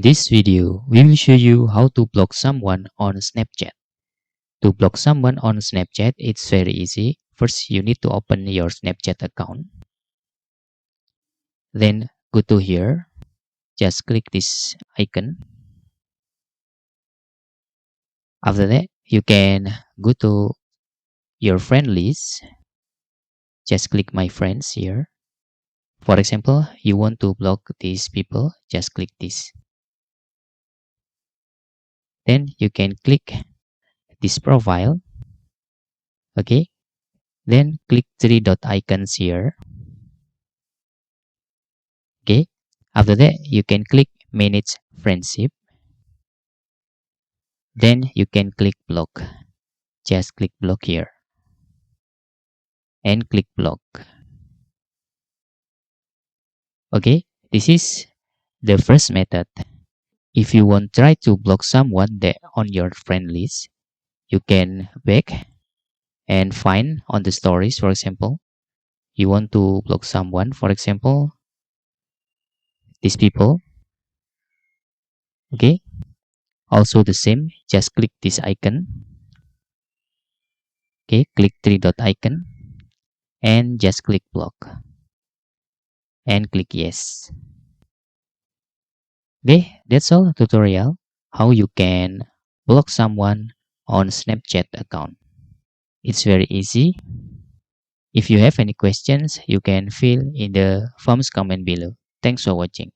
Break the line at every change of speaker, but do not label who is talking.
In this video, we will show you how to block someone on Snapchat. To block someone on Snapchat, it's very easy. First, you need to open your Snapchat account. Then go to here. Just click this icon. After that, you can go to your friend list. Just click my friends here. For example, you want to block these people, just click this. Then you can click this profile. Okay. Then click three dot icons here. Okay. After that, you can click manage friendship. Then you can click block. Just click block here and click block. Okay. This is the first method. If you want try to block someone that on your friend list, you can back and find on the stories. For example, you want to block someone, for example, these people. Okay. Also the same, just click this icon. Okay, click three dot icon and just click block and click yes. Okay, that's all tutorial how you can block someone on Snapchat account. It's very easy. If you have any questions, you can fill in the forms comment below. Thanks for watching.